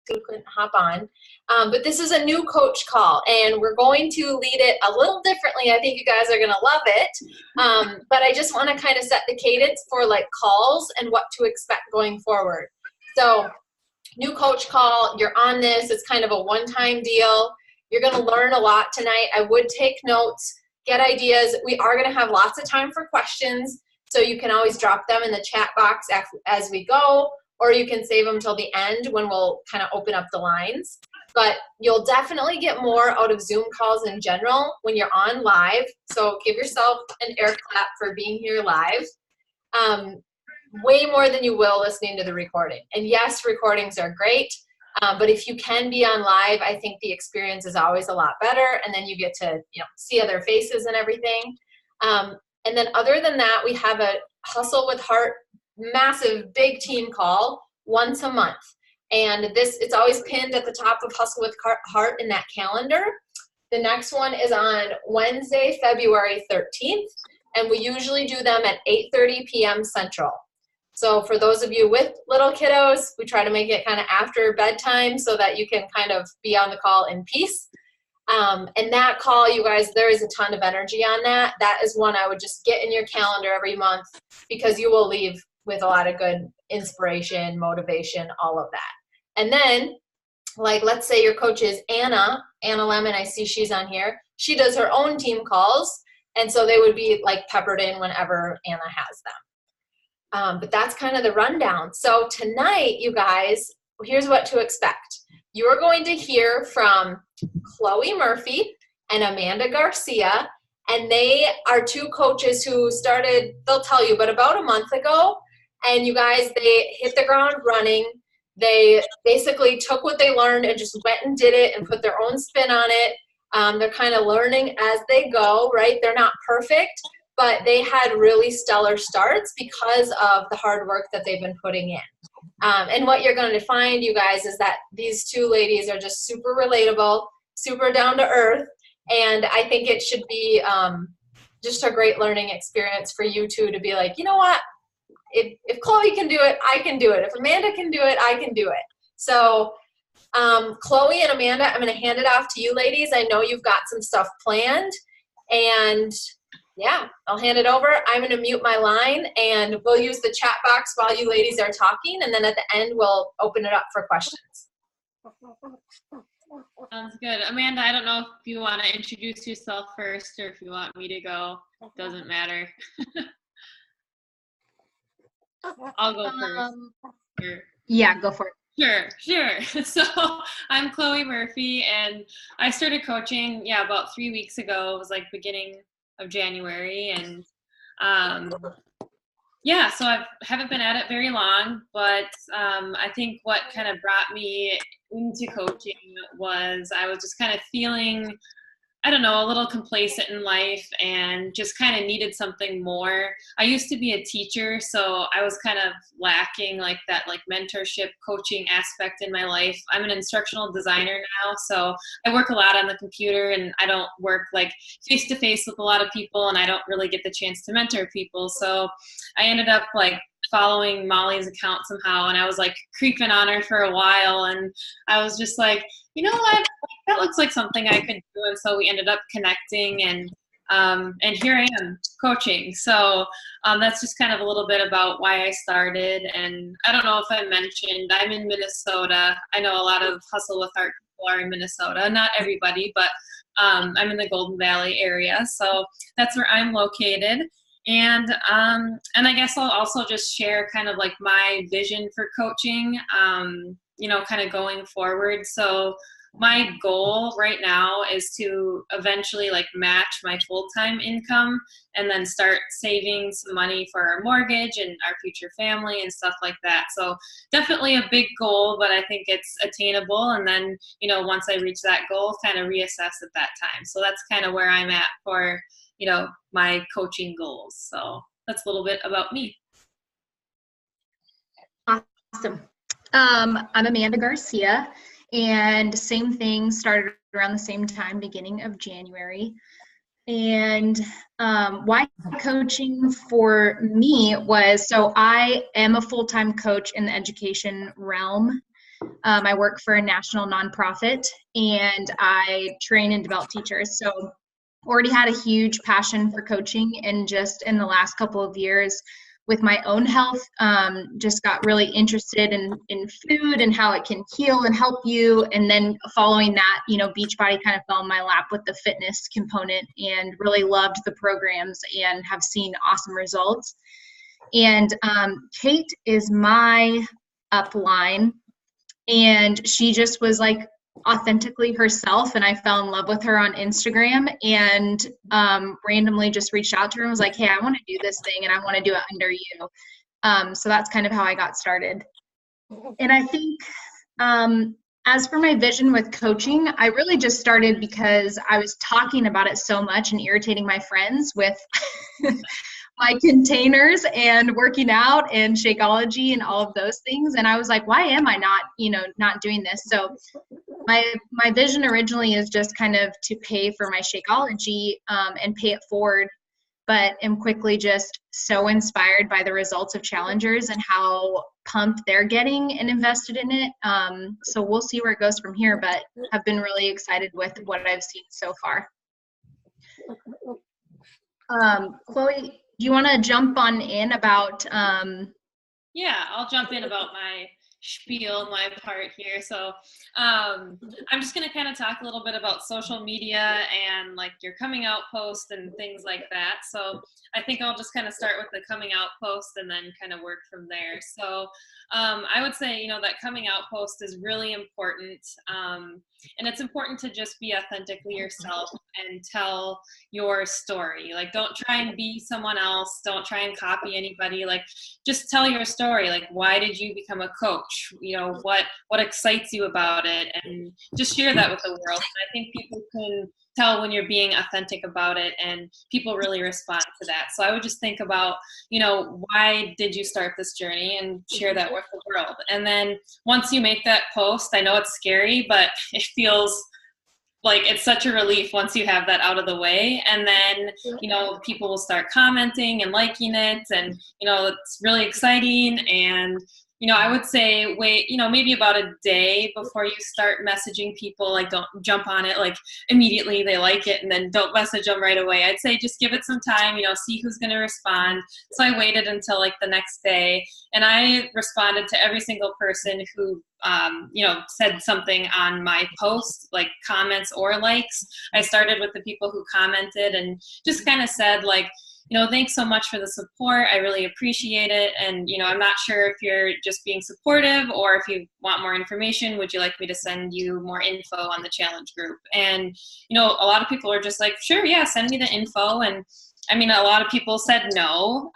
Sue couldn't hop on. But this is a new coach call, and we're going to lead it a little differently. I think you guys are going to love it. But I just want to kind of set the cadence for like calls and what to expect going forward. So new coach call, you're on this. It's kind of a one-time deal. You're going to learn a lot tonight. I would take notes, get ideas. We are going to have lots of time for questions, so you can always drop them in the chat box as we go, or you can save them till the end when we'll kind of open up the lines. But you'll definitely get more out of Zoom calls in general when you're on live. So give yourself an air clap for being here live. Way more than you will listening to the recording. And yes, recordings are great, but if you can be on live, I think the experience is always a lot better, and then you get to see other faces and everything. And then other than that, we have a Hustle with Heart massive big team call once a month. And it's always pinned at the top of Hustle with Heart in that calendar. The next one is on Wednesday, February 13th, and we usually do them at 8:30 p.m. Central. So for those of you with little kiddos, we try to make it kind of after bedtime so that you can kind of be on the call in peace. And that call, you guys, there is a ton of energy on that. That is one I would just get in your calendar every month, because you will leave with a lot of good inspiration, motivation, all of that. And then, like, let's say your coach is Anna Lemon, I see she's on here. She does her own team calls, and so they would be like peppered in whenever Anna has them. But that's kind of the rundown. So tonight, you guys, here's what to expect. You are going to hear from Chloe Murphy and Amanda Garcia, and they are two coaches who started, they'll tell you, but about a month ago. And you guys, they hit the ground running. They basically took what they learned and just went and did it and put their own spin on it. They're kind of learning as they go, right? They're not perfect, but they had really stellar starts because of the hard work that they've been putting in. And what you're going to find, you guys, is that these two ladies are just super relatable, super down to earth, and I think it should be just a great learning experience for you two to be like, you know what, if Chloe can do it, I can do it. If Amanda can do it, I can do it. So Chloe and Amanda, I'm going to hand it off to you ladies. I know you've got some stuff planned, and yeah, I'll hand it over. I'm going to mute my line, and we'll use the chat box while you ladies are talking, and then at the end, we'll open it up for questions. Sounds good. Amanda, I don't know if you want to introduce yourself first, or if you want me to go. Doesn't matter. I'll go first. Sure. Yeah, go for it. Sure. So I'm Chloe Murphy, and I started coaching, about 3 weeks ago. It was like beginning of January, and so I haven't been at it very long, but I think what kind of brought me into coaching was I was just kind of feeling, I don't know, a little complacent in life and just kind of needed something more. I used to be a teacher, so I was kind of lacking like that mentorship coaching aspect in my life. I'm an instructional designer now, so I work a lot on the computer, and I don't work like face to face with a lot of people, and I don't really get the chance to mentor people. So I ended up following Molly's account somehow, and I was creeping on her for a while, and I was just like, you know what, that looks like something I could do. And so we ended up connecting, and here I am coaching. So that's just kind of a little bit about why I started. And I don't know if I mentioned, I'm in Minnesota. I know a lot of Hustle with Heart people are in Minnesota, not everybody, but I'm in the Golden Valley area, so that's where I'm located. And I guess I'll also just share kind of my vision for coaching, kind of going forward. So my goal right now is to eventually match my full-time income, and then start saving some money for our mortgage and our future family and stuff like that. So definitely a big goal, but I think it's attainable. And then, once I reach that goal, kind of reassess at that time. So that's kind of where I'm at for my coaching goals. So that's a little bit about me. Awesome. I'm Amanda Garcia, and same thing, started around the same time, beginning of January. And why coaching for me was, so I am a full-time coach in the education realm. I work for a national nonprofit, and I train and develop teachers. So already had a huge passion for coaching, and just in the last couple of years with my own health, just got really interested in food and how it can heal and help you. And then following that, Beachbody kind of fell in my lap with the fitness component, and really loved the programs and have seen awesome results. And Kate is my upline, and she just was like authentically herself, and I fell in love with her on Instagram, and randomly just reached out to her and was like, hey, I want to do this thing, and I want to do it under you. So that's kind of how I got started. And I think as for my vision with coaching, I really just started because I was talking about it so much and irritating my friends with my containers and working out and Shakeology and all of those things. And I was like, why am I not doing this? So my vision originally is just kind of to pay for my Shakeology and pay it forward, but am quickly just so inspired by the results of challengers and how pumped they're getting and invested in it. So we'll see where it goes from here, but have been really excited with what I've seen so far. Chloe, do you want to jump on in about Yeah, I'll jump in about my spiel, my part here. So I'm just going to kind of talk a little bit about social media and like your coming out post and things like that. So I think I'll just kind of start with the coming out post and then kind of work from there. So I would say, that coming out post is really important. And it's important to just be authentically yourself and tell your story. Like, don't try and be someone else. Don't try and copy anybody. Like, just tell your story. Like, why did you become a coach? What excites you about it? And just share that with the world. And I think people can tell when you're being authentic about it, and people really respond to that. So I would just think about, why did you start this journey, and share that with the world. And then once you make that post, I know it's scary, but it feels like it's such a relief once you have that out of the way. And then, people will start commenting and liking it, and, it's really exciting. And I would say wait, maybe about a day before you start messaging people. Like, don't jump on it like immediately they like it and then don't message them right away. I'd say just give it some time, see who's going to respond. So I waited until like the next day, and I responded to every single person who said something on my post, like comments or likes. I started with the people who commented and just kind of said like, thanks so much for the support. I really appreciate it. And, I'm not sure if you're just being supportive or if you want more information. Would you like me to send you more info on the challenge group? And, a lot of people are just like, sure, yeah, send me the info. And I mean, a lot of people said no,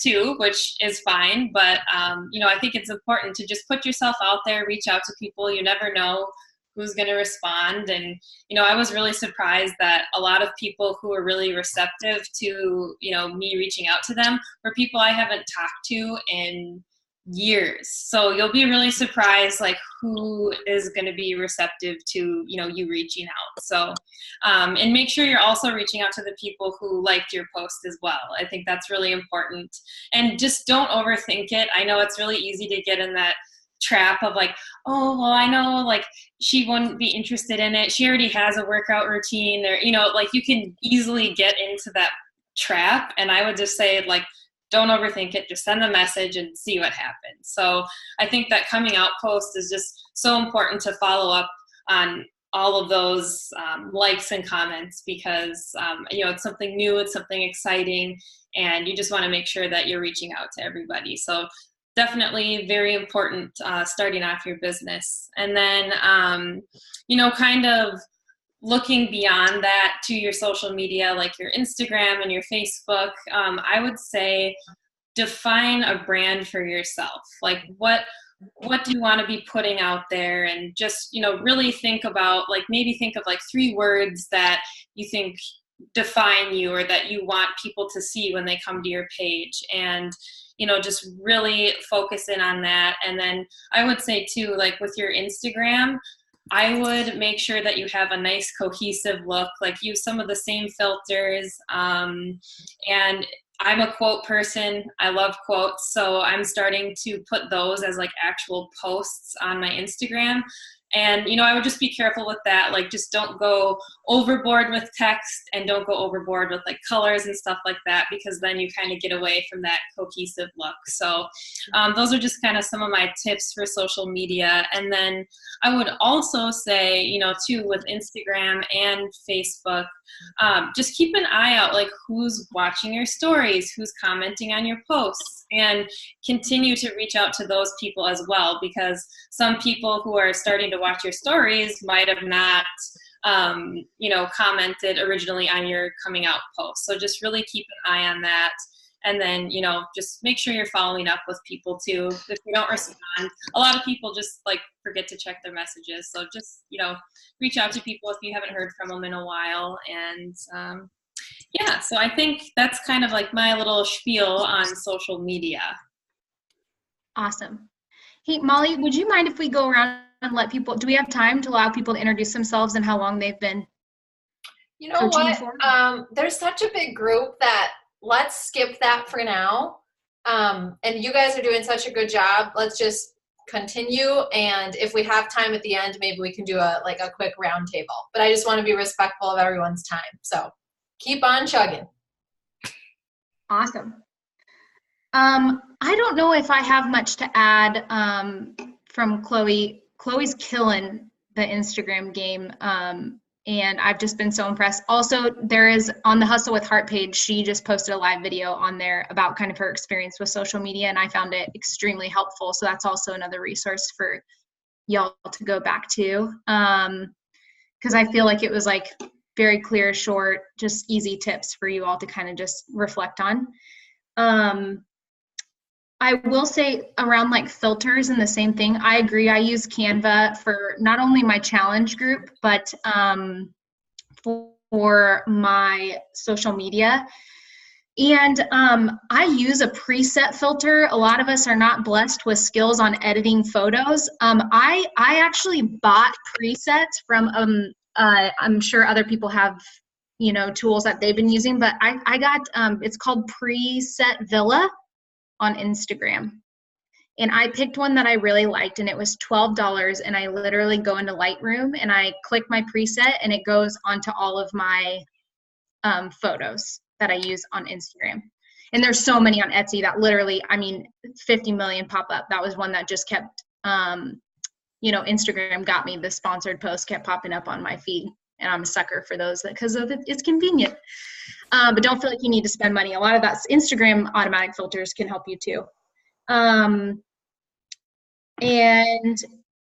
too, which is fine. But, I think it's important to just put yourself out there, reach out to people. You never know who's going to respond. And, I was really surprised that a lot of people who were really receptive to, me reaching out to them were people I haven't talked to in years. So you'll be really surprised, like, who is going to be receptive to, you reaching out. So, and make sure you're also reaching out to the people who liked your post as well. I think that's really important. And just don't overthink it. I know it's really easy to get in that trap of like, oh, well, I know like she wouldn't be interested in it. She already has a workout routine, or, like you can easily get into that trap. And I would just say like, don't overthink it. Just send the message and see what happens. So I think that coming out post is just so important to follow up on all of those likes and comments, because, it's something new, it's something exciting, and you just want to make sure that you're reaching out to everybody. So definitely very important starting off your business. And then, kind of looking beyond that to your social media, like your Instagram and your Facebook, I would say define a brand for yourself. Like what do you want to be putting out there? And just, really think about like, maybe think of like 3 words that you think define you, or that you want people to see when they come to your page. And just really focus in on that. And then I would say too, like with your Instagram, I would make sure that you have a nice cohesive look, like use some of the same filters. And I'm a quote person. I love quotes. So I'm starting to put those as like actual posts on my Instagram. And, I would just be careful with that. Like, just don't go overboard with text and don't go overboard with like colors and stuff like that, because then you kind of get away from that cohesive look. So those are just kind of some of my tips for social media. And then I would also say, too, with Instagram and Facebook, just keep an eye out, like who's watching your stories, who's commenting on your posts, and continue to reach out to those people as well, because some people who are starting to watch your stories might have not commented originally on your coming out post. So just really keep an eye on that. And then, just make sure you're following up with people too. If you don't respond, a lot of people just like forget to check their messages. So just, reach out to people if you haven't heard from them in a while. And yeah, so I think that's kind of like my little spiel on social media. Awesome. Hey, Molly, would you mind if we go around and let people, do we have time to allow people to introduce themselves and how long they've been You know coaching what? for? There's such a big group that let's skip that for now. And you guys are doing such a good job. Let's just continue. And if we have time at the end, maybe we can do a quick round table. But I just want to be respectful of everyone's time. So keep on chugging. Awesome. I don't know if I have much to add from Chloe. Chloe's killing the Instagram game, and I've just been so impressed. Also, there is on the Hustle with Heart page, she just posted a live video on there about kind of her experience with social media, and I found it extremely helpful. So that's also another resource for y'all to go back to, because I feel like it was like very clear, short, just easy tips for you all to kind of just reflect on. I will say around like filters and the same thing, I agree. I use Canva for not only my challenge group, but for my social media. And I use a preset filter. A lot of us are not blessed with skills on editing photos. I actually bought presets from, I'm sure other people have, tools that they've been using, but I got, it's called Preset Villa on Instagram. And I picked one that I really liked, and it was $12. And I literally go into Lightroom and I click my preset, and it goes onto all of my photos that I use on Instagram. And there's so many on Etsy that literally, 50 million pop up. That was one that just kept, Instagram got me. The sponsored post kept popping up on my feed, and I'm a sucker for those because of it. It's convenient. But don't feel like you need to spend money. A lot of that Instagram automatic filters can help you too. And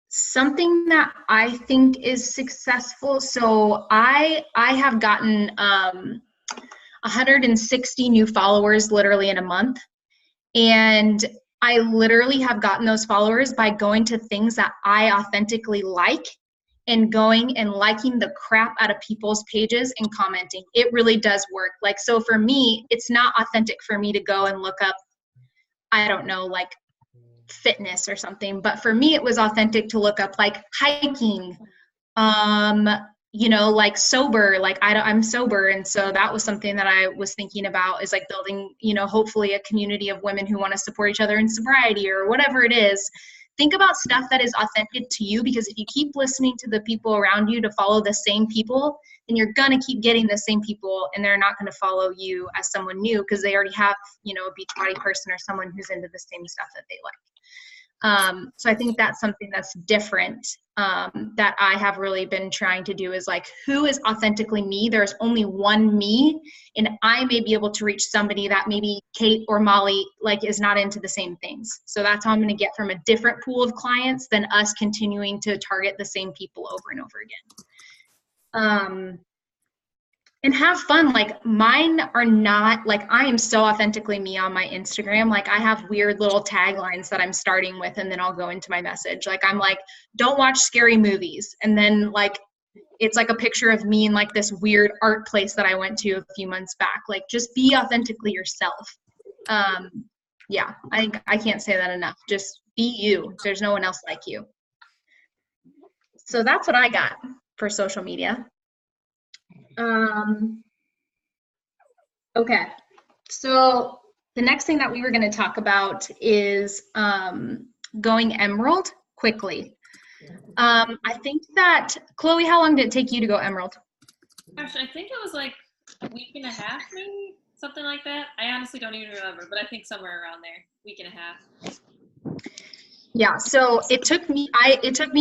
something that I think is successful. So I have gotten 160 new followers literally in a month. And I literally have gotten those followers by going to things that I authentically like and going and liking the crap out of people's pages and commenting. It really does work. Like, so for me, it's not authentic for me to go and look up, I don't know, like fitness or something. But for me, it was authentic to look up like hiking, like sober, like I'm sober. And so that was something that I was thinking about, is like building, hopefully a community of women who want to support each other in sobriety or whatever it is. Think about stuff that is authentic to you, because if you keep listening to the people around you to follow the same people, then you're going to keep getting the same people, and they're not going to follow you as someone new because they already have, a Beachbody person or someone who's into the same stuff that they like. So I think that's something that's different that I have really been trying to do, is like, who is authentically me? There's only one me, and I may be able to reach somebody that maybe Kate or Molly like is not into the same things. So that's how I'm going to get from a different pool of clients than us continuing to target the same people over and over again. And have fun. Like, mine are not, like, I am so authentically me on my Instagram. Like, I have weird little taglines that I'm starting with, and then I'll go into my message. Like, I'm like, don't watch scary movies. And then like, it's like a picture of me in like this weird art place that I went to a few months back. Like, just be authentically yourself. Yeah, I can't say that enough. Just be you. There's no one else like you. So that's what I got for social media. Okay, So the next thing that we were going to talk about is going Emerald quickly. I think that, Chloe, how long did it take you to go Emerald? Gosh, I think it was like a week and a half, maybe something like that. I honestly don't even remember, but I think somewhere around there, week and a half. Yeah, so it took me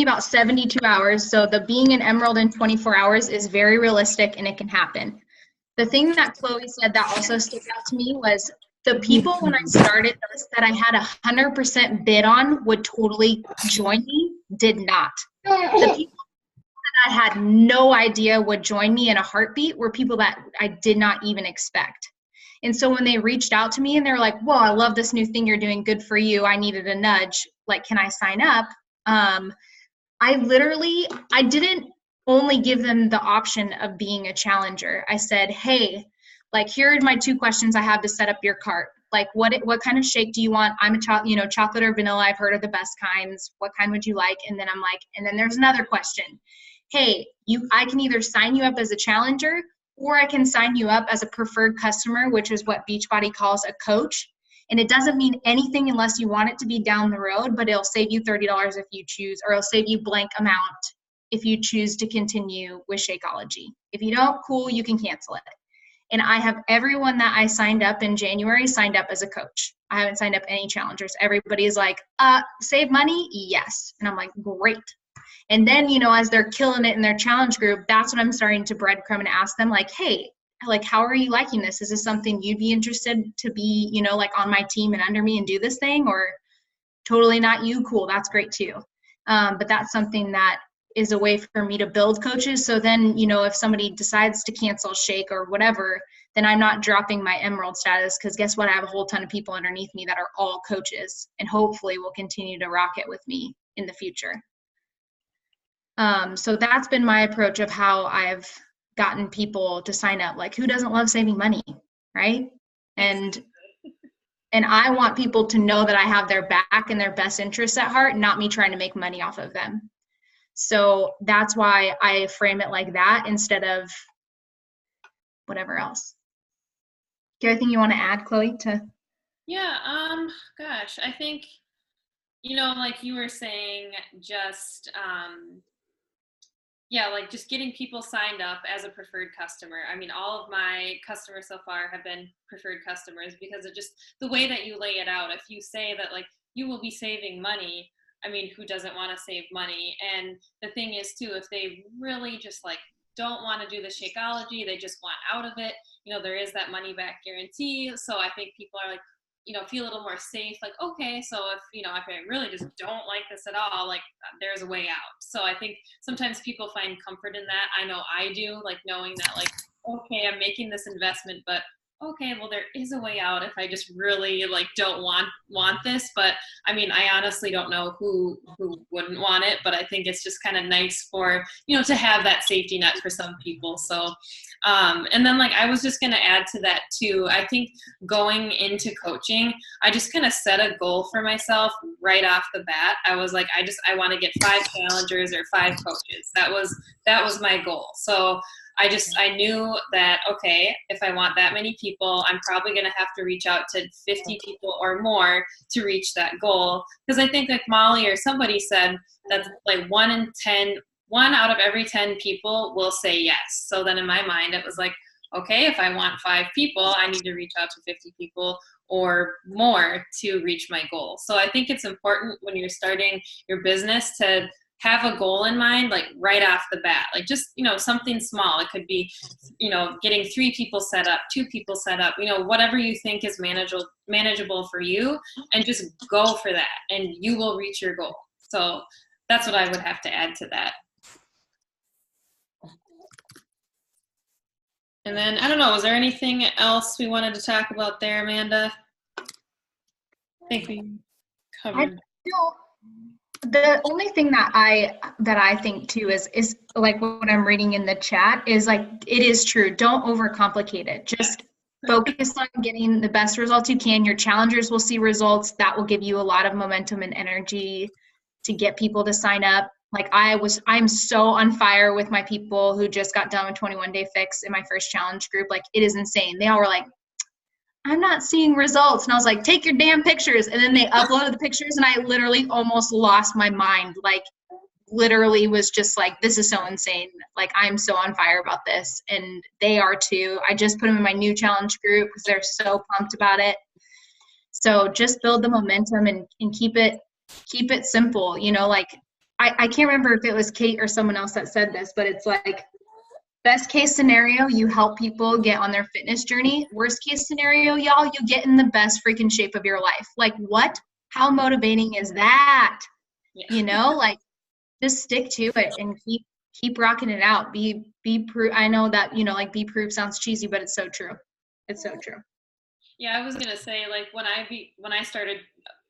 about 72 hours. So the being an Emerald in 24 hours is very realistic and it can happen. The thing that Chloe said that also stuck out to me was the people when I started this that I had 100% bid on would totally join me, did not. The people that I had no idea would join me in a heartbeat were people that I did not even expect. And so when they reached out to me and they're like, whoa, I love this new thing you're doing. Good for you. I needed a nudge. Like, can I sign up? I didn't only give them the option of being a challenger. I said, hey, like, here are my 2 questions I have to set up your cart. Like, what kind of shake do you want? I'm chocolate or vanilla. I've heard of the best kinds. What kind would you like? And then I'm like, and then there's another question. Hey, I can either sign you up as a challenger or I can sign you up as a preferred customer, which is what Beachbody calls a coach. And it doesn't mean anything unless you want it to be down the road, but it'll save you $30 if you choose, or it'll save you blank amount if you choose to continue with Shakeology. If you don't, cool, you can cancel it. And I have everyone that I signed up in January signed up as a coach. I haven't signed up any challengers. Everybody is like, save money? Yes. And I'm like, great. And then, as they're killing it in their challenge group, that's when I'm starting to breadcrumb and ask them like, hey, like, how are you liking this? Is this something you'd be interested to be, like on my team and under me and do this thing? Or totally not you? Cool. That's great too. But that's something that is a way for me to build coaches. So then, if somebody decides to cancel Shake or whatever, then I'm not dropping my Emerald status, because guess what? I have a whole ton of people underneath me that are all coaches and hopefully will continue to rock it with me in the future. So that's been my approach of how I've gotten people to sign up. Like, who doesn't love saving money, right? And I want people to know that I have their back and their best interests at heart, not me trying to make money off of them. So that's why I frame it like that instead of whatever else. Do you have anything you want to add, Chloe? Yeah, gosh, I think, like you were saying, just, like just getting people signed up as a preferred customer. I mean, all of my customers so far have been preferred customers because of just the way that you lay it out. If you say that, like, you will be saving money, I mean, who doesn't want to save money? And the thing is, too, if they really just, like, don't want to do the Shakeology, they just want out of it, there is that money back guarantee. So I think people are like, feel a little more safe. Like, okay, so if I really just don't like this at all, like, there's a way out. So I think sometimes people find comfort in that. I know I do, like, knowing that, like, okay, I'm making this investment, but okay, well, there is a way out if I just really, like, don't want this. But I mean, I honestly don't know who wouldn't want it, but I think it's just kind of nice for, to have that safety net for some people. So, and then, like, I was just going to add to that too. I think going into coaching, I just kind of set a goal for myself right off the bat. I was like, I want to get 5 challengers or 5 coaches. That was my goal. So I knew that, okay, if I want that many people, I'm probably going to have to reach out to 50 people or more to reach that goal. Because I think, like Molly or somebody said, that like 1 out of every 10 people will say yes. So then in my mind, it was like, okay, if I want 5 people, I need to reach out to 50 people or more to reach my goal. So I think it's important when you're starting your business to have a goal in mind, like right off the bat, like just, something small. It could be, getting 3 people set up, 2 people set up, whatever you think is manageable for you, and just go for that and you will reach your goal. So that's what I would have to add to that. And then, I don't know, was there anything else we wanted to talk about there, Amanda? I think we covered. The only thing that I think too is like what I'm reading in the chat is like, it is true. Don't overcomplicate it. Just focus on getting the best results you can. Your challengers will see results. That will give you a lot of momentum and energy to get people to sign up. Like I'm so on fire with my people who just got done with 21 Day Fix in my first challenge group. Like, it is insane. They all were like, I'm not seeing results. And I was like, take your damn pictures. And then they uploaded the pictures and I literally almost lost my mind. Like literally was just like, this is so insane. Like I'm so on fire about this. And they are too. I just put them in my new challenge group because they're so pumped about it. So just build the momentum and keep it simple. You know, like I can't remember if it was Kate or someone else that said this, but it's like best case scenario, you help people get on their fitness journey. Worst case scenario, y'all, you get in the best freaking shape of your life. Like what? How motivating is that? Yeah. You know, like just stick to it and keep rocking it out. Be proof. I know that, you know, like be proof sounds cheesy, but it's so true. It's so true. Yeah, I was gonna say, like when I started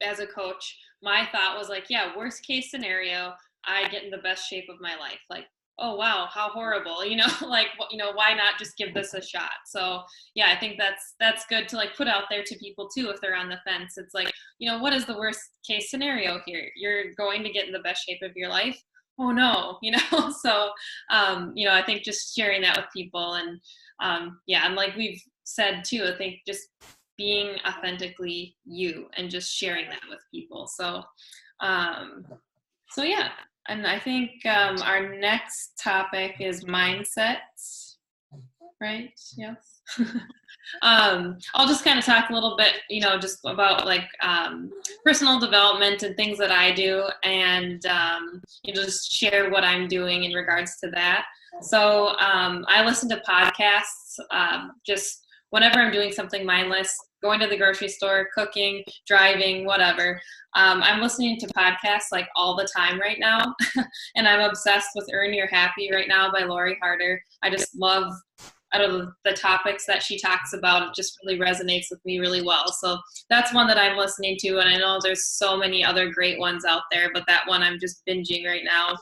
as a coach, my thought was like, yeah, worst case scenario, I get in the best shape of my life. Like, oh wow, how horrible, you know, like, you know, why not just give this a shot? So yeah, I think that's good to like put out there to people too if they're on the fence. It's like, you know, what is the worst case scenario here? You're going to get in the best shape of your life. Oh no, you know. So you know, I think just sharing that with people and yeah, and like we've said too, I think just being authentically you and just sharing that with people. So so yeah. And I think our next topic is mindsets, right? Yes. I'll just kind of talk a little bit, you know, just about like personal development and things that I do, and you know, just share what I'm doing in regards to that. So I listen to podcasts just whenever I'm doing something mindless, going to the grocery store, cooking, driving, whatever. I'm listening to podcasts like all the time right now. And I'm obsessed with Earn Your Happy right now by Lori Harder. I just love, I don't know, the topics that she talks about. It just really resonates with me really well. So that's one that I'm listening to. And I know there's so many other great ones out there, but that one I'm just binging right now.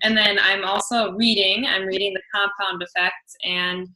And then I'm also reading. I'm reading The Compound Effect, and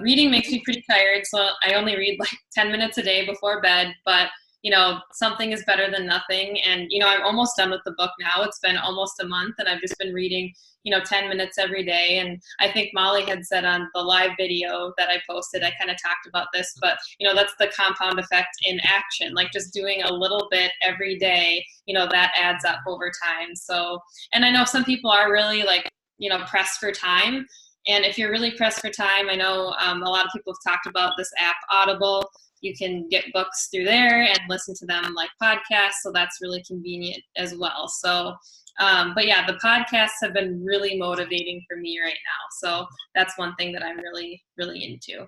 reading makes me pretty tired, so I only read like 10 minutes a day before bed, but you know, something is better than nothing. And you know, I'm almost done with the book now. It's been almost a month and I've just been reading, you know, 10 minutes every day. And I think Molly had said on the live video that I posted, I kind of talked about this, but you know, that's the compound effect in action, like just doing a little bit every day, you know, that adds up over time. So, and I know some people are really like, you know, pressed for time. And if you're really pressed for time, I know a lot of people have talked about this app, Audible. You can get books through there and listen to them like podcasts, so that's really convenient as well. So, but yeah, the podcasts have been really motivating for me right now. So that's one thing that I'm really, really into.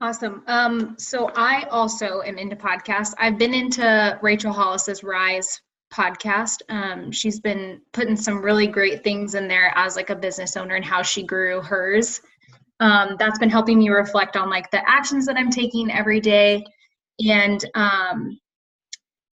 Awesome. So I also am into podcasts. I've been into Rachel Hollis's Rise podcast. She's been putting some really great things in there as like a business owner and how she grew hers. That's been helping me reflect on like the actions that I'm taking every day. And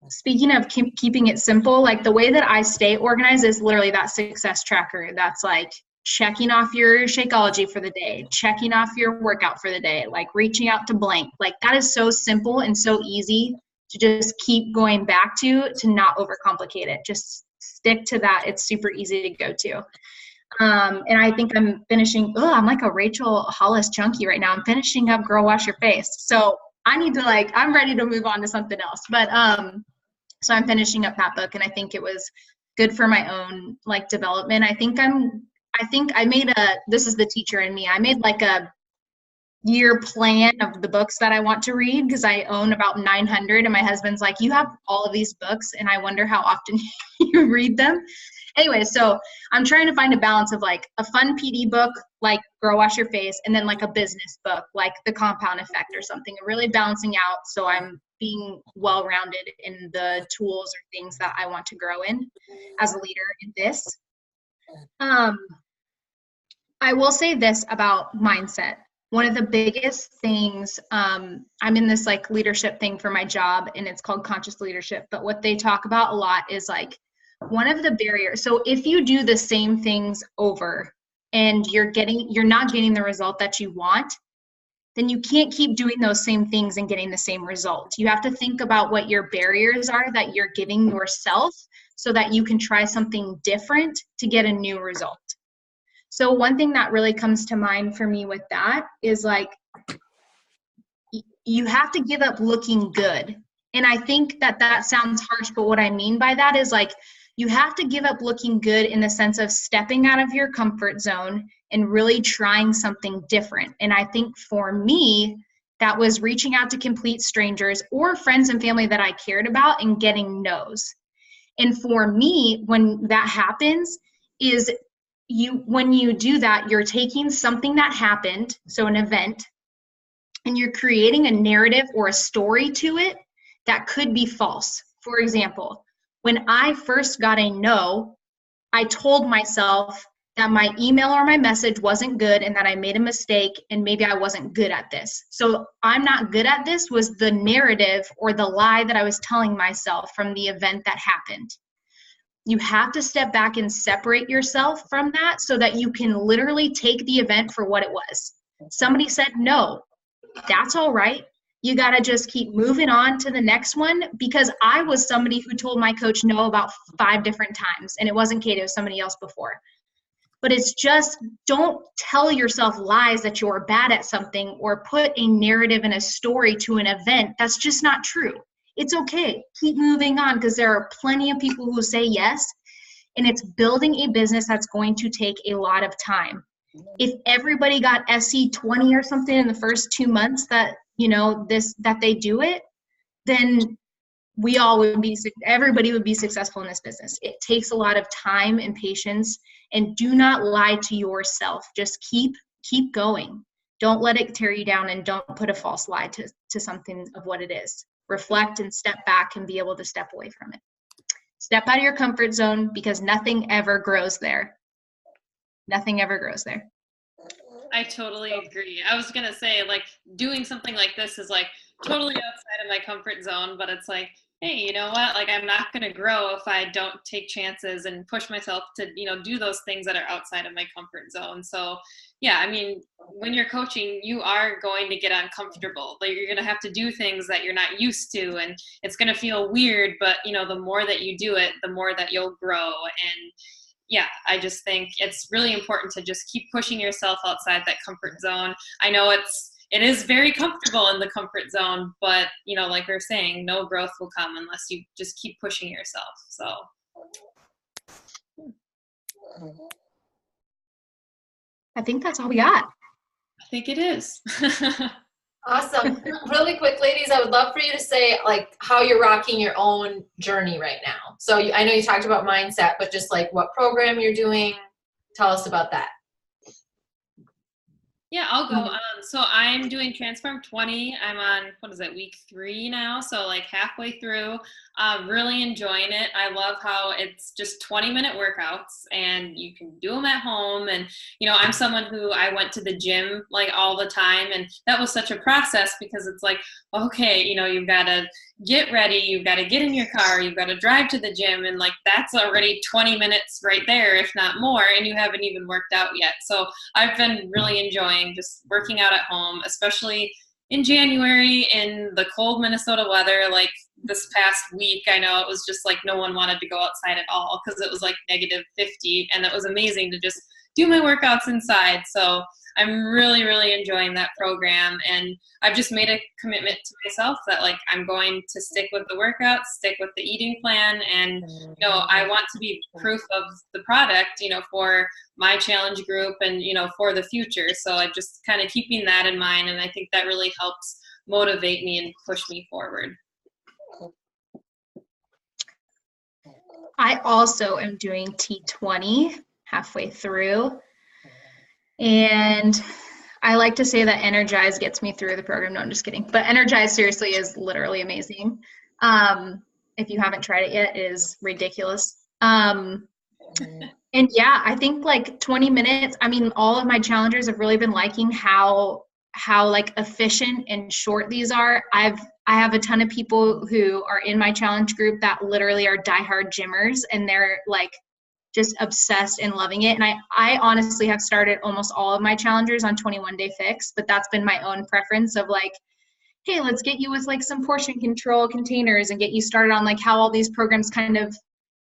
speaking of keeping it simple, like the way that I stay organized is literally that success tracker. That's like checking off your Shakeology for the day, checking off your workout for the day, like reaching out to blank. Like that is so simple and so easy to just keep going back to not overcomplicate it. Just stick to that. It's super easy to go to. And I think I'm finishing, I'm like a Rachel Hollis junkie right now. I'm finishing up Girl Wash Your Face. So I need to I'm ready to move on to something else. But so I'm finishing up that book, and I think it was good for my own like development. I think I made this is the teacher in me. I made like a year plan of the books that I want to read because I own about 900, and my husband's like, you have all of these books and I wonder how often you read them. Anyway, so I'm trying to find a balance of like a fun PD book like Girl Wash Your Face, and then like a business book like The Compound Effect or something, really balancing out so I'm being well-rounded in the tools or things that I want to grow in as a leader in this. I will say this about mindset. One of the biggest things, I'm in this like leadership thing for my job, and it's called conscious leadership. But what they talk about a lot is like one of the barriers. So if you do the same things over and you're not getting the result that you want, then you can't keep doing those same things and getting the same result. You have to think about what your barriers are that you're giving yourself so that you can try something different to get a new result. So one thing that really comes to mind for me with that is like, you have to give up looking good. And I think that sounds harsh, but what I mean by that is like, you have to give up looking good in the sense of stepping out of your comfort zone and really trying something different. And I think for me, that was reaching out to complete strangers or friends and family that I cared about and getting no's. And for me, when that happens, is when you do that, you're taking something that happened, so an event, and you're creating a narrative or a story to it that could be false. For example, when I first got a no, I told myself that my email or my message wasn't good and that I made a mistake and maybe I wasn't good at this. So I'm not good at this was the narrative or the lie that I was telling myself from the event that happened. You have to step back and separate yourself from that so that you can literally take the event for what it was. Somebody said no. That's all right. You got to just keep moving on to the next one, because I was somebody who told my coach no about 5 different times, and it wasn't Kate, it was somebody else before. But it's just, don't tell yourself lies that you're bad at something or put a narrative and a story to an event. That's just not true. It's okay. Keep moving on, because there are plenty of people who say yes, and it's building a business that's going to take a lot of time. If everybody got SE 20 or something in the first 2 months that, that they do it, then everybody would be successful in this business. It takes a lot of time and patience, and do not lie to yourself. Just keep going. Don't let it tear you down, and don't put a false lie to something of what it is. Reflect and step back and be able to step away from it. Step out of your comfort zone, because nothing ever grows there. Nothing ever grows there. I totally agree. I was going to say, like, doing something like this is like totally outside of my comfort zone, but it's like, hey, you know what? Like, I'm not going to grow if I don't take chances and push myself to, do those things that are outside of my comfort zone. So yeah, I mean, when you're coaching, you are going to get uncomfortable. Like, you're going to have to do things that you're not used to, and it's going to feel weird, but the more that you do it, the more that you'll grow. And yeah, I just think it's really important to just keep pushing yourself outside that comfort zone. I know it is very comfortable in the comfort zone, but like we we're saying, no growth will come unless you just keep pushing yourself. So I think that's all we got. I think it is. Awesome. Really quick, ladies, I would love for you to say like how you're rocking your own journey right now. So I know you talked about mindset, but just like what program you're doing, tell us about that. Yeah, I'll go. So I'm doing Transform 20. I'm on, week 3 now. So like halfway through, really enjoying it. I love how it's just 20-minute workouts and you can do them at home. And, I'm someone who I went to the gym like all the time. And that was such a process, because it's like, okay, you've got to get ready. You've got to get in your car. You've got to drive to the gym. And like, that's already 20 minutes right there, if not more. And you haven't even worked out yet. So I've been really enjoying just working out at home, especially in January in the cold Minnesota weather. Like this past week, I know it was just like no one wanted to go outside at all because it was like -50, and it was amazing to just do my workouts inside. So I'm really, really enjoying that program, and I've just made a commitment to myself that like I'm going to stick with the workouts, stick with the eating plan, and I want to be proof of the product, for my challenge group and for the future. So I just kind of keeping that in mind, and I think that really helps motivate me and push me forward. I also am doing T20 halfway through. And I like to say that Energize gets me through the program. No, I'm just kidding. But Energize seriously is literally amazing. If you haven't tried it yet, it is ridiculous. And yeah, I think like 20 minutes, I mean, all of my challengers have really been liking how like efficient and short these are. I have a ton of people who are in my challenge group that literally are diehard gymmers, and they're like just obsessed and loving it. And I honestly have started almost all of my challengers on 21-day fix, but that's been my own preference of like, hey, let's get you with like some portion control containers and get you started on like how all these programs kind of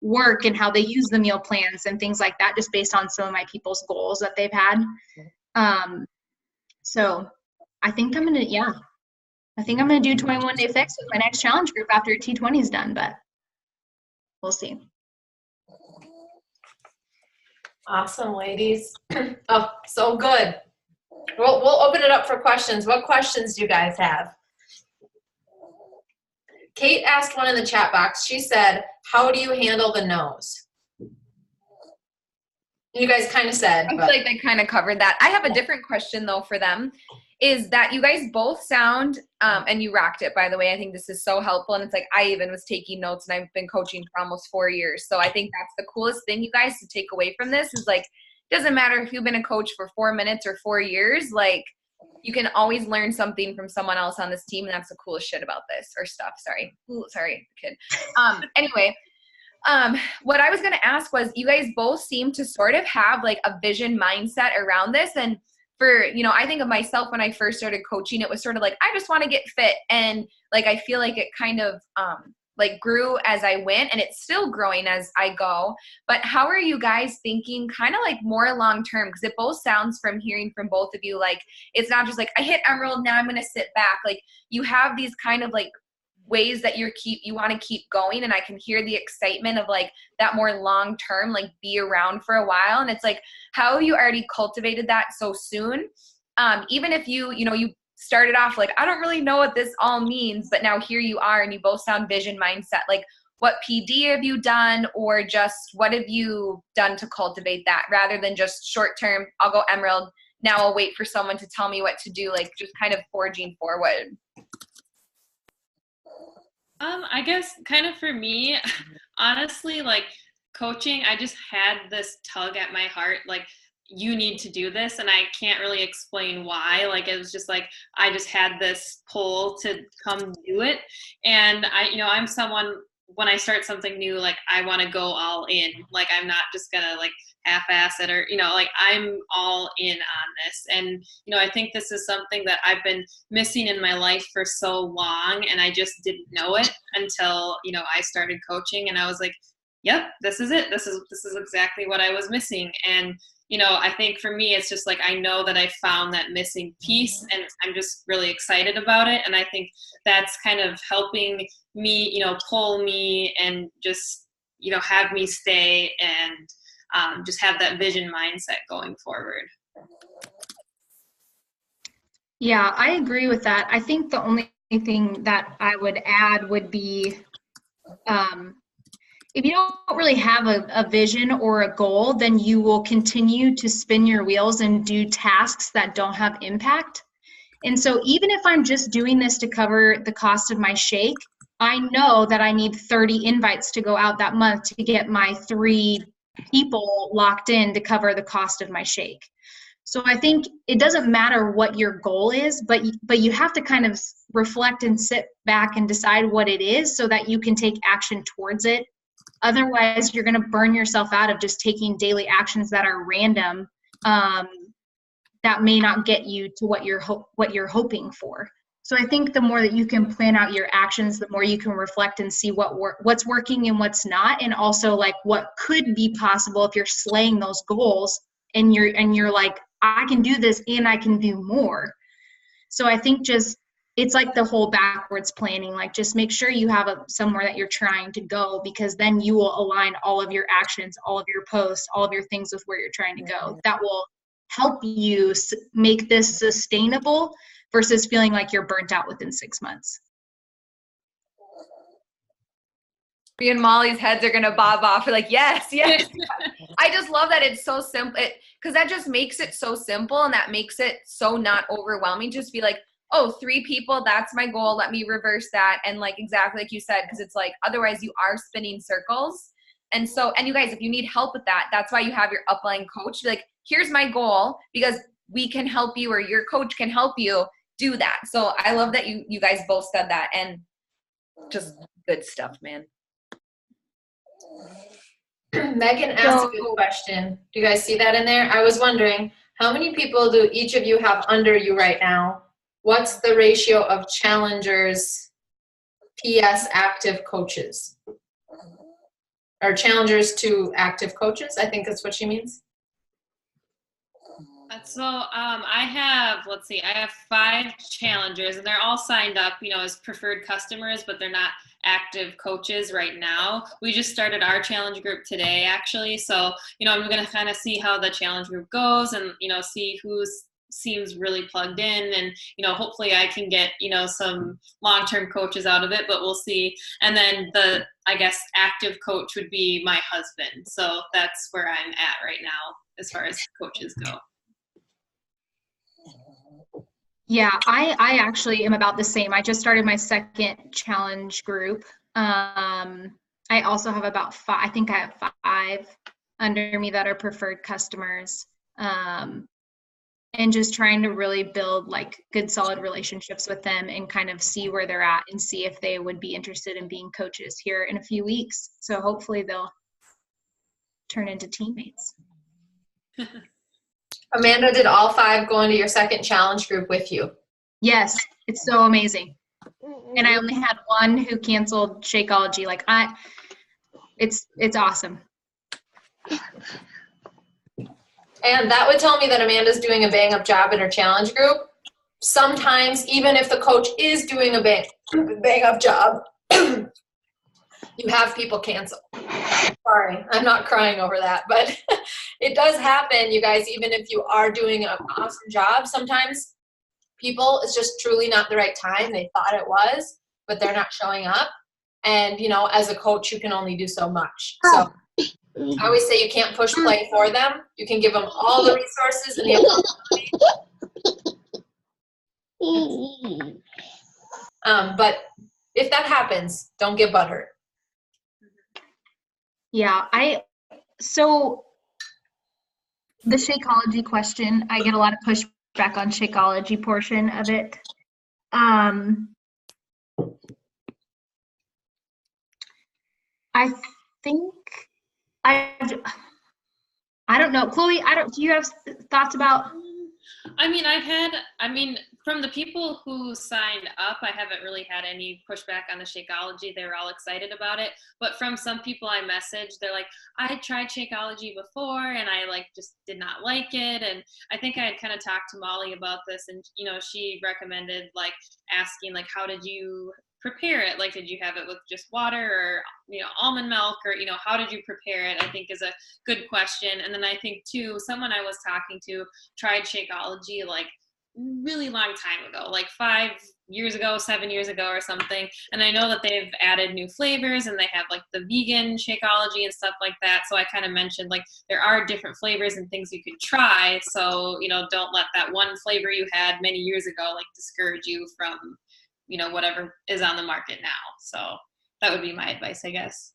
work and how they use the meal plans and things like that, just based on some of my people's goals that they've had. So I think I'm gonna do 21 Day Fix with my next challenge group after T20 is done, but we'll see. Awesome, ladies. Oh, so good. We'll open it up for questions. What questions do you guys have? Kate asked one in the chat box. She said, how do you handle the no's? You guys kind of said. I feel like they kind of covered that. I have a different question, though, for them. Is that you guys both sound, and you rocked it, by the way. I think this is so helpful. And it's like I even was taking notes, and I've been coaching for almost 4 years. So I think that's the coolest thing, you guys, to take away from this is like, it doesn't matter if you've been a coach for 4 minutes or 4 years. Like, you can always learn something from someone else on this team. And that's the coolest shit about this, or stuff. Sorry. Ooh, sorry, kid. Anyway. What I was going to ask was, you guys both seem to sort of have like a vision mindset around this. And for, I think of myself when I first started coaching, it was sort of like, I just want to get fit. And like, I feel like it kind of, like grew as I went, and it's still growing as I go. But how are you guys thinking kind of like more long-term? Because it both sounds from hearing from both of you, like, it's not just like I hit Emerald, now I'm going to sit back. Like, you have these kind of like ways that you want to keep going, and I can hear the excitement of like that more long term, like be around for a while. And it's like, how have you already cultivated that so soon? Even if you started off like, I don't really know what this all means, but now here you are and you both sound vision mindset. Like, what PD have you done, or just what have you done to cultivate that, rather than just short term, I'll go Emerald, now I'll wait for someone to tell me what to do, like just kind of forging forward? I guess kind of for me, honestly, like coaching, I just had this tug at my heart, like, you need to do this. And I can't really explain why. Like, it was just like, I just had this pull to come do it. And I'm someone, when I start something new, like, I want to go all in. Like, I'm not just gonna like half-ass it, or like, I'm all in on this. And I think this is something that I've been missing in my life for so long, and I just didn't know it until I started coaching, and I was like, yep, this is it. This is exactly what I was missing. And I think for me, it's just like, I know that I found that missing piece, and I'm just really excited about it. And I think that's kind of helping me, pull me, and just, have me stay and just have that vision mindset going forward. Yeah, I agree with that. I think the only thing that I would add would be, if you don't really have a vision or a goal, then you will continue to spin your wheels and do tasks that don't have impact. And so even if I'm just doing this to cover the cost of my shake, I know that I need 30 invites to go out that month to get my 3 people locked in to cover the cost of my shake. So I think it doesn't matter what your goal is, but you have to kind of reflect and sit back and decide what it is so that you can take action towards it. Otherwise, you're going to burn yourself out of just taking daily actions that are random, that may not get you to what you're hoping for. So I think the more that you can plan out your actions, the more you can reflect and see what's working and what's not, and also like what could be possible if you're slaying those goals and you're like, I can do this and I can do more. So I think it's like the whole backwards planning, like just make sure you have somewhere that you're trying to go, because then you will align all of your actions, all of your posts, all of your things with where you're trying to go. That will help you make this sustainable versus feeling like you're burnt out within 6 months. Me and Molly's heads are gonna bob off. We're like, yes. I just love that it's so simple, because that just makes it so simple, and that makes it so not overwhelming. Just be like, oh, 3 people, that's my goal. Let me reverse that. And like, exactly like you said, because it's like, otherwise you are spinning circles. And so, and you guys, if you need help with that, that's why you have your upline coach. Be like, here's my goal, because we can help you, or your coach can help you do that. So I love that you guys both said that, and just good stuff, man. Megan asked a good question. Do you guys see that in there? I was wondering, how many people do each of you have under you right now? What's the ratio of challengers, PS active coaches? or challengers to active coaches. I think that's what she means. So I have, let's see, I have 5 challengers, and they're all signed up, as preferred customers, but they're not active coaches right now. We just started our challenge group today, actually. So, I'm going to kind of see how the challenge group goes and, see who seems really plugged in, and, hopefully I can get, some long-term coaches out of it, but we'll see. And then I guess, active coach would be my husband. So that's where I'm at right now as far as coaches go. Yeah, I actually am about the same. I just started my second challenge group. I also have about 5, I think I have 5 under me that are preferred customers. And just trying to really build like good, solid relationships with them and kind of see where they're at and see if they would be interested in being coaches here in a few weeks. So hopefully they'll turn into teammates. Amanda, did all 5 go into your second challenge group with you? Yes, it's so amazing. And I only had one who canceled Shakeology. Like it's awesome. And that would tell me that Amanda's doing a bang up job in her challenge group. Sometimes, even if the coach is doing a bang up job, you have people cancel. Sorry, I'm not crying over that, but it does happen, you guys. Even if you are doing an awesome job, sometimes people, it's just truly not the right time. They thought it was, but they're not showing up. And, as a coach, you can only do so much. So I always say you can't push play for them. You can give them all the resources and the ability. But if that happens, don't get butthurt. Yeah, so the Shakeology question, I get a lot of pushback on Shakeology portion of it. I think I don't know. Chloe, do you have thoughts about? From the people who signed up, I haven't really had any pushback on the Shakeology. They were all excited about it. But from some people I messaged, they're like, I tried Shakeology before and I just did not like it. And I think I had kind of talked to Molly about this, and she recommended asking how did you prepare it? Did you have it with just water or almond milk, or how did you prepare it? I think is a good question. And then I think too, someone I was talking to tried Shakeology really long time ago, 5 years ago, 7 years ago or something. And I know that they've added new flavors, and they have the vegan Shakeology and stuff like that. So I kind of mentioned there are different flavors and things you could try. So, don't let that one flavor you had many years ago discourage you from whatever is on the market now. So that would be my advice, I guess.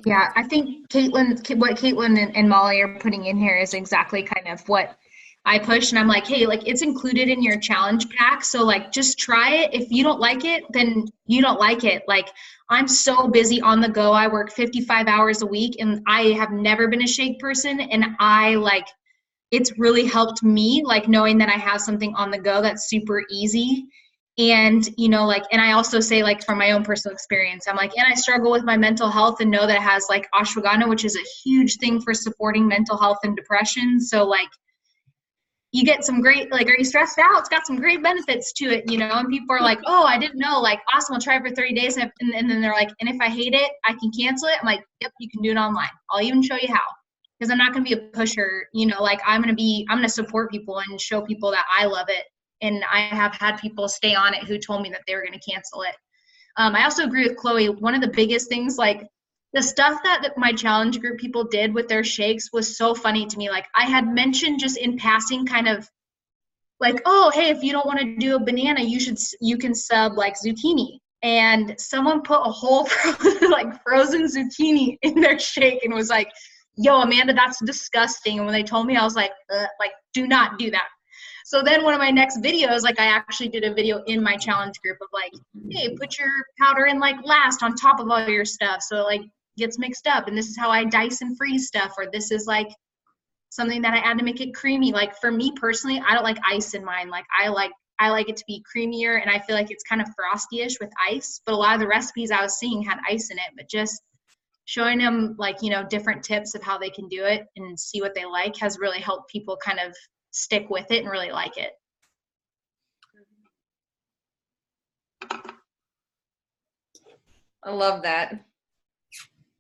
Yeah, I think what Caitlin and Molly are putting in here is exactly kind of what I push. And I'm like, hey, it's included in your challenge pack. So just try it. If you don't like it, then you don't like it. I'm so busy on the go. I work 55 hours a week, and I have never been a shake person. And it's really helped me, knowing that I have something on the go that's super easy. And, and I also say, from my own personal experience, I'm and I struggle with my mental health and know that it has ashwagandha, which is a huge thing for supporting mental health and depression. So you get some great, are you stressed out? It's got some great benefits to it, and people are oh, I didn't know, awesome, I'll try it for 30 days. And then they're and if I hate it, I can cancel it. I'm yep, you can do it online. I'll even show you how. Because I'm not going to be a pusher, I'm going to support people and show people that I love it. And I have had people stay on it who told me that they were going to cancel it. I also agree with Chloe. One of the biggest things, the stuff that my challenge group people did with their shakes was so funny to me. I had mentioned just in passing kind of oh, hey, if you don't want to do a banana, you can sub zucchini. And someone put a whole frozen zucchini in their shake and was yo, Amanda, that's disgusting. And when they told me, I was do not do that. So then one of my next videos, I actually did a video in my challenge group of hey, put your powder in last on top of all your stuff. So gets mixed up. And this is how I dice and freeze stuff. Or this is something that I add to make it creamy. For me personally, I don't like ice in mine. I like I like it to be creamier, and I feel like it's kind of frosty-ish with ice. But a lot of the recipes I was seeing had ice in it, but just showing them like, different tips of how they can do it and see what they like has really helped people kind of stick with it and really like it. I love that.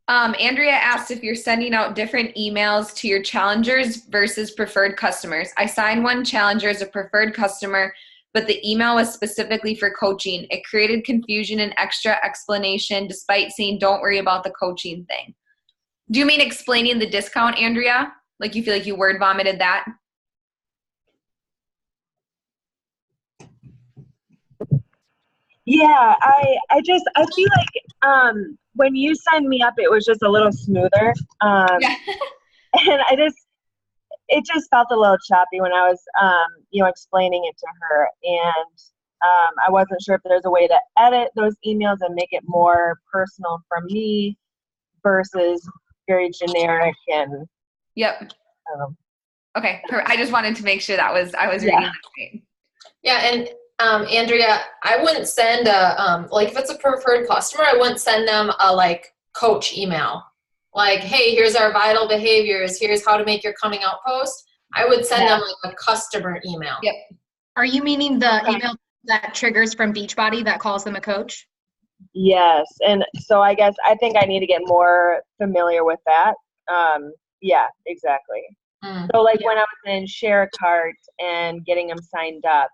Andrea asked if you're sending out different emails to your challengers versus preferred customers. I signed one challenger as a preferred customer, but the email was specifically for coaching. It created confusion and extra explanation despite saying don't worry about the coaching thing. Do you mean explaining the discount, Andrea? Like you feel like you word vomited that? Yeah, I feel like when you signed me up, it was just a little smoother. Yeah. And it just felt a little choppy when I was, explaining it to her. And I wasn't sure if there's a way to edit those emails and make it more personal from me versus very generic and. Yep. Okay. I just wanted to make sure I was reading that right. Yeah, and Andrea, I wouldn't send if it's a preferred customer, I wouldn't send them a coach email. Like, hey, here's our vital behaviors. Here's how to make your coming out post. I would send them a customer email. Yep. Are you meaning the email that triggers from Beachbody that calls them a coach? Yes, and so I think I need to get more familiar with that. Yeah, exactly. So when I was in Share a Cart and getting them signed up.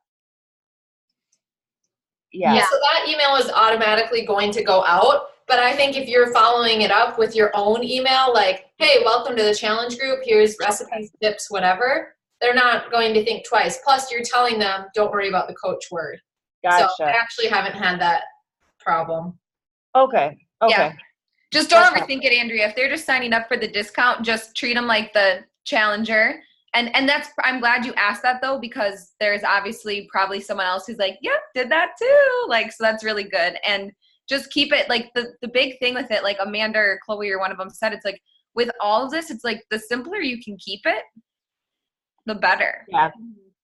Yeah. So that email is automatically going to go out. But I think if you're following it up with your own email, like, hey, welcome to the challenge group, here's recipes, tips, whatever, they're not going to think twice. Plus, you're telling them, don't worry about the coach word. Gotcha. So I actually haven't had that problem. Okay. Yeah. Just don't overthink it, Andrea. If they're just signing up for the discount, just treat them like the challenger. And I'm glad you asked that though, because there's obviously probably someone else who's like, yep, did that too. So that's really good. And just keep it the big thing with it, like Amanda or Chloe or one of them said, it's like with all of this, it's like the simpler you can keep it, the better. Yeah.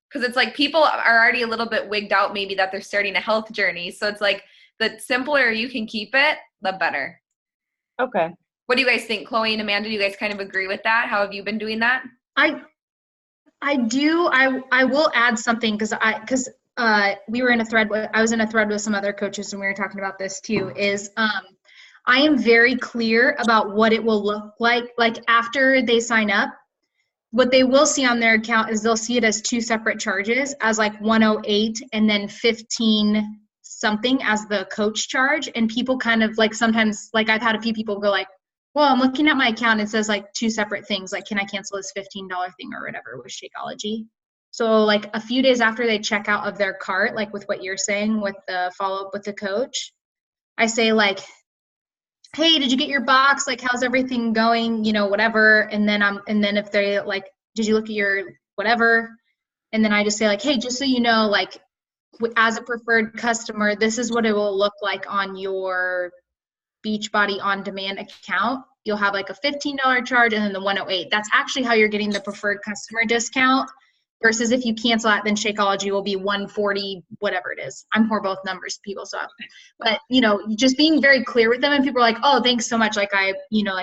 Because it's like people are already a little bit wigged out maybe that they're starting a health journey. So it's like the simpler you can keep it, the better. Okay. What do you guys think? Chloe and Amanda, do you guys kind of agree with that? How have you been doing that? I do. I will add something because we were in a thread. I was in a thread with some other coaches and we were talking about this too. Is I am very clear about what it will look like. Like after they sign up, what they will see on their account is they'll see it as two separate charges, as like 108 and then 15 something as the coach charge. And people kind of sometimes I've had a few people go like, well, I'm looking at my account. It says two separate things. Like, can I cancel this $15 thing or whatever with Shakeology? So a few days after they check out of their cart, with what you're saying with the follow up with the coach, I say hey, did you get your box? How's everything going? Whatever. And then if they did you look at your whatever? And then I just say hey, just so you know, as a preferred customer, this is what it will look like on your Beachbody on demand account. You'll have a $15 charge and then the 108. That's actually how you're getting the preferred customer discount versus if you cancel that, then Shakeology will be 140, whatever it is. I'm for both numbers, people. So, but just being very clear with them, and people are like, oh, thanks so much. I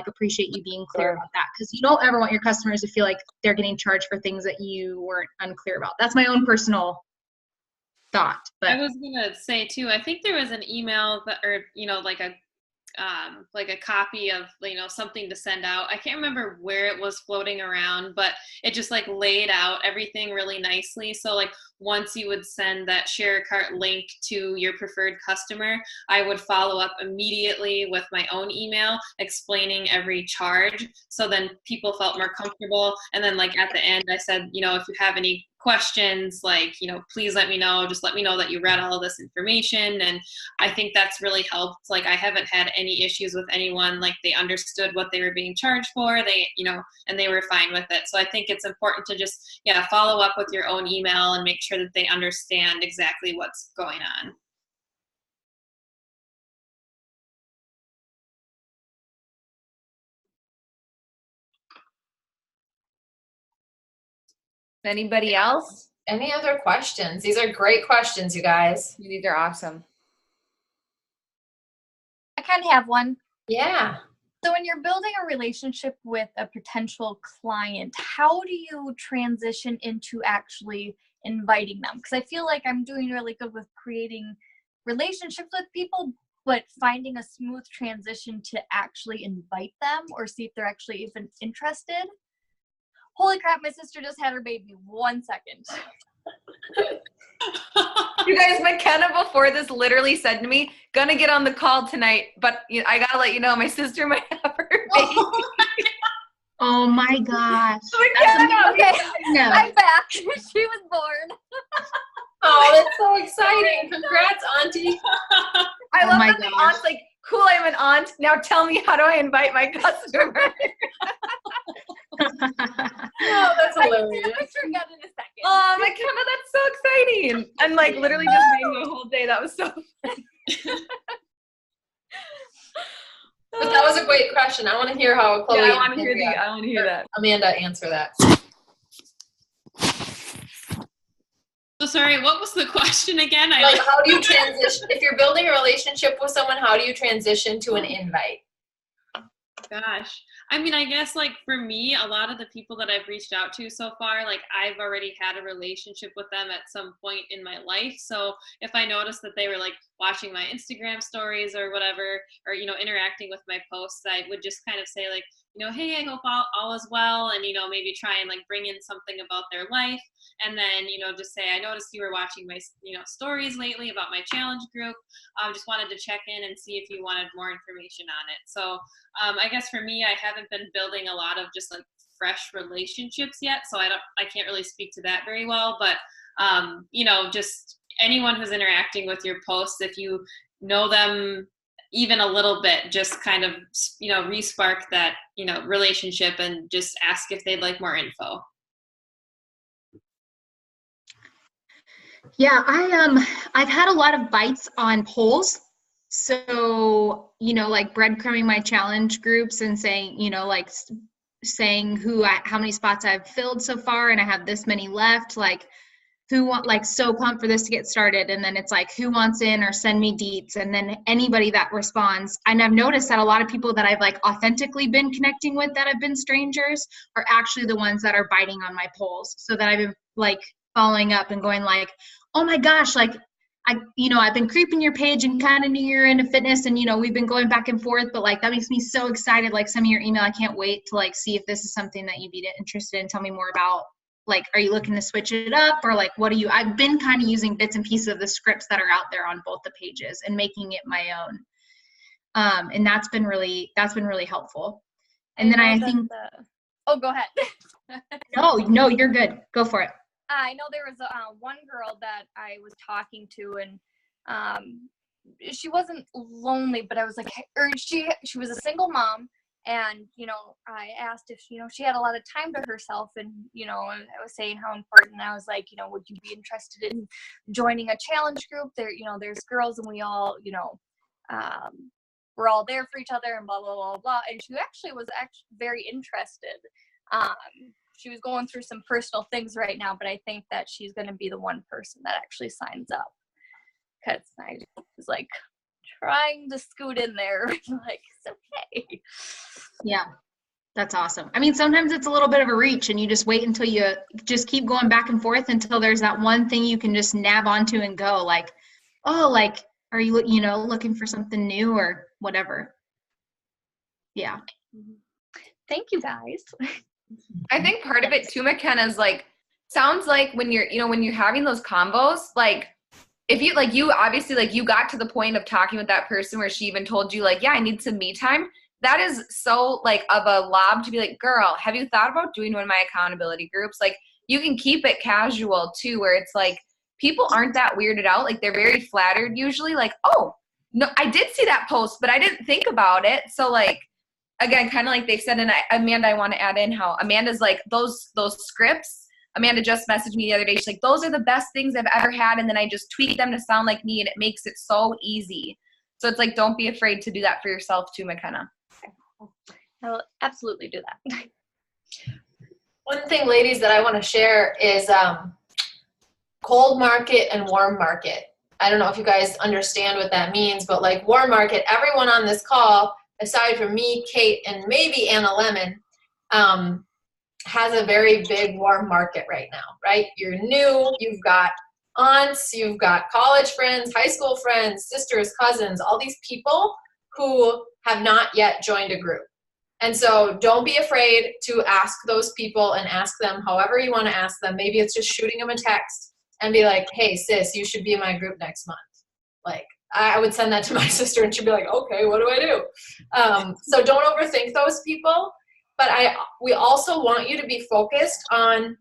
appreciate you being clear about that. Cause you don't ever want your customers to feel like they're getting charged for things that you weren't unclear about. That's my own personal thought. But I was gonna say too, I think there was an email that, or a copy of something to send out. I can't remember where it was floating around, but it just laid out everything really nicely. So once you would send that Share a Cart link to your preferred customer, I would follow up immediately with my own email explaining every charge. So then people felt more comfortable. And then at the end, I said, if you have any questions, please let me know. Just let me know that you read all of this information. And I think that's really helped. I haven't had any issues with anyone. They understood what they were being charged for. They, and they were fine with it. So I think it's important to just, follow up with your own email and make sure that they understand exactly what's going on. Anybody else? Any other questions? These are great questions, you guys. These are awesome. I kind of have one. Yeah. So when you're building a relationship with a potential client, how do you transition into actually inviting them? Because I feel like I'm doing really good with creating relationships with people, but finding a smooth transition to actually invite them or see if they're actually even interested. Holy crap, my sister just had her baby. 1 second. You guys, McKenna before this literally said to me, gonna get on the call tonight, but I gotta let you know, my sister might have her baby. Oh my gosh. McKenna, Okay, No. I'm back. She was born. Oh, that's so exciting. Congrats, Auntie. I Oh love my that the gosh. aunt's like, cool, I'm an aunt. Now tell me, how do I invite my customer? Oh, that's I can see hilarious. the picture again in a second. Oh, McKenna, that's so exciting. And like literally just made the whole day. That was so But that was a great question. I want to hear how Chloe I and want to hear Andrea- I want to hear that. Amanda answer that. So sorry, what was the question again? Like, how do you transition? If you're building a relationship with someone, how do you transition to an invite? Gosh. I mean, I guess like for me, a lot of the people that I've reached out to so far, like I've already had a relationship with them at some point in my life. So if I noticed that they were like watching my Instagram stories or whatever, or, you know, interacting with my posts, I would just kind of say like, you know, hey, I hope all is well. And, you know, maybe try and like bring in something about their life. And then, you know, just say, I noticed you were watching my, you know, stories lately about my challenge group. Just wanted to check in and see if you wanted more information on it. So I guess for me, I haven't been building a lot of just like fresh relationships yet. So I can't really speak to that very well, but you know, just anyone who's interacting with your posts, if you know them even a little bit, just kind of, you know, re-spark that, you know, relationship and just ask if they'd like more info. Yeah, I've had a lot of bites on polls. So, you know, like breadcrumbing my challenge groups and saying, you know, like saying how many spots I've filled so far and I have this many left, like so pumped for this to get started. And then it's like, who wants in or send me deets? And then anybody that responds. And I've noticed that a lot of people that I've like authentically been connecting with that have been strangers are actually the ones that are biting on my polls. So that I've been like following up and going like, oh my gosh, like I've been creeping your page and kind of knew you're into fitness and, you know, we've been going back and forth, but like, that makes me so excited. Like send me your email. I can't wait to like, see if this is something that you'd be interested in. Tell me more about, like, are you looking to switch it up or like, I've been kind of using bits and pieces of the scripts that are out there on both the pages and making it my own. And that's been really helpful. And then I think, Oh, go ahead. no, you're good. Go for it. I know there was one girl that I was talking to, and she wasn't lonely, but I was like, or she was a single mom, and you know, I asked if she had a lot of time to herself, and you know, I was saying how important. I was like, you know, would you be interested in joining a challenge group? There, you know, there's girls, and we all, you know, we're all there for each other, and blah blah blah blah. And she was very interested. She was going through some personal things right now, but I think that she's going to be the one person that actually signs up, because I was like trying to scoot in there like, it's okay. Yeah, that's awesome. I mean, sometimes it's a little bit of a reach and you just wait until you just keep going back and forth until there's that one thing you can just nab onto and go like, oh, like, are you, you know, looking for something new or whatever? Yeah. Thank you guys. I think part of it too, McKenna, is like, sounds like when you're, you know, when you're having those combos, like if you, like you obviously like you got to the point of talking with that person where she even told you like, yeah, I need some me time. That is so like of a lob to be like, girl, have you thought about doing one of my accountability groups? Like you can keep it casual too, where it's like, people aren't that weirded out. Like they're very flattered usually like, oh, no, I did see that post, but I didn't think about it. So like, again, kind of like they said, and Amanda, I want to add in how Amanda's like those scripts. Amanda just messaged me the other day. She's like, those are the best things I've ever had. And then I just tweak them to sound like me and it makes it so easy. So it's like, don't be afraid to do that for yourself too, McKenna. I'll absolutely do that. One thing, ladies, that I want to share is cold market and warm market. I don't know if you guys understand what that means, but like warm market, everyone on this call, aside from me, Kate, and maybe Anna Lemon, has a very big warm market right now, right? You're new, you've got aunts, you've got college friends, high school friends, sisters, cousins, all these people who have not yet joined a group. And so don't be afraid to ask those people and ask them however you want to ask them. Maybe it's just shooting them a text and be like, hey, sis, you should be in my group next month. Like, I would send that to my sister and she'd be like, okay, what do I do? So don't overthink those people. But we also want you to be focused on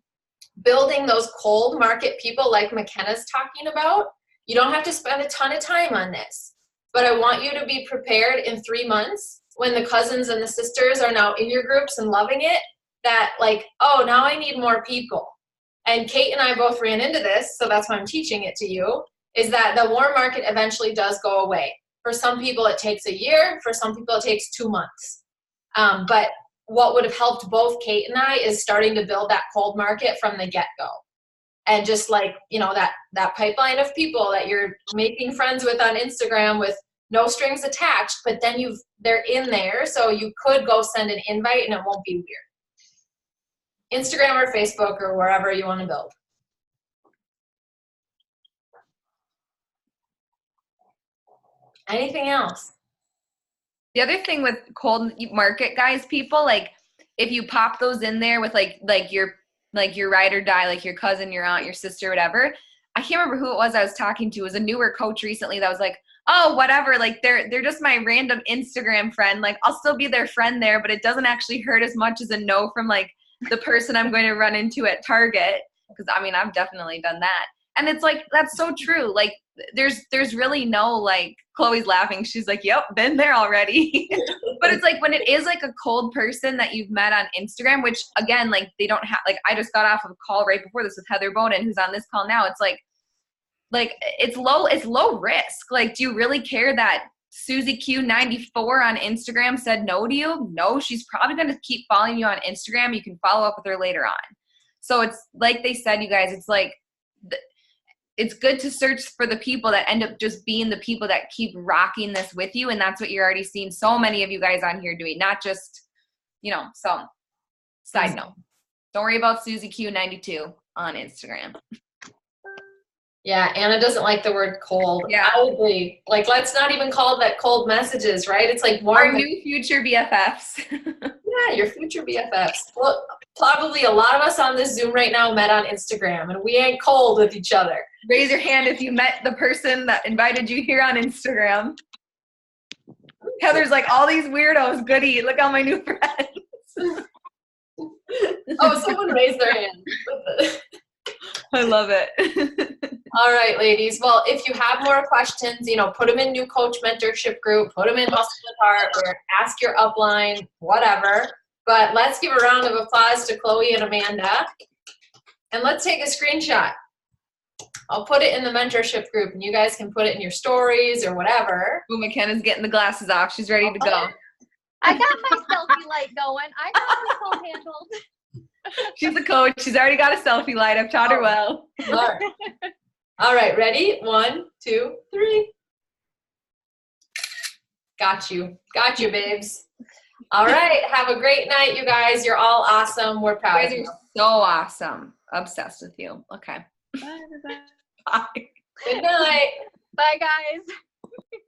building those cold market people like McKenna's talking about. You don't have to spend a ton of time on this, but I want you to be prepared in 3 months when the cousins and the sisters are now in your groups and loving it, that like, oh, now I need more people. And Kate and I both ran into this, so that's why I'm teaching it to you, is that the warm market eventually does go away. For some people, it takes a year. For some people, it takes 2 months. But what would have helped both Kate and I is starting to build that cold market from the get-go. And just like, you know, that pipeline of people that you're making friends with on Instagram with no strings attached, but then they're in there, so you could go send an invite and it won't be weird. Instagram or Facebook or wherever you want to build. Anything else? The other thing with cold market guys, people, like if you pop those in there with like your ride or die, like your cousin, your aunt, your sister, whatever. I can't remember who it was I was talking to. It was a newer coach recently that was like, oh, whatever, like they're just my random Instagram friend. Like I'll still be their friend there, but it doesn't actually hurt as much as a no from like the person I'm going to run into at Target. Because I mean, I've definitely done that. And it's like, that's so true. Like there's really no, like, Chloe's laughing. She's like, yep, been there already. But it's like when it is like a cold person that you've met on Instagram, which again, like they don't have, like I just got off of a call right before this with Heather Bonin, who's on this call now. It's like it's low risk. Like, do you really care that Susie Q94 on Instagram said no to you? No, she's probably going to keep following you on Instagram. You can follow up with her later on. So it's like they said, you guys, it's like, it's good to search for the people that end up just being the people that keep rocking this with you. And that's what you're already seeing so many of you guys on here doing, not just, you know, some side note. Don't worry about Susie Q92 on Instagram. Yeah, Anna doesn't like the word cold. Yeah. I agree. Like, let's not even call that cold messages, right? It's like warm. Our new future BFFs. Yeah, your future BFFs. Well, probably a lot of us on this Zoom right now met on Instagram, and we ain't cold with each other. Raise your hand if you met the person that invited you here on Instagram. Heather's like, all these weirdos, goody, look at my new friends. Oh, someone raised their hand. I love it. All right, ladies. Well, if you have more questions, you know, put them in New Coach Mentorship Group, put them in Hustle with Heart, or ask your upline, whatever. But let's give a round of applause to Chloe and Amanda. And let's take a screenshot. I'll put it in the mentorship group, and you guys can put it in your stories or whatever. Oh, McKenna's getting the glasses off. She's ready to go. I got my selfie light going. I got this all handled. She's a coach. She's already got a selfie light. I've taught her well. All right, ready? 1, 2, 3. Got you. Got you, babes. All right, have a great night, you guys. You're all awesome. We're proud You of guys you. are so awesome. Obsessed with you. Okay. Bye. Bye. Good night. Bye, guys.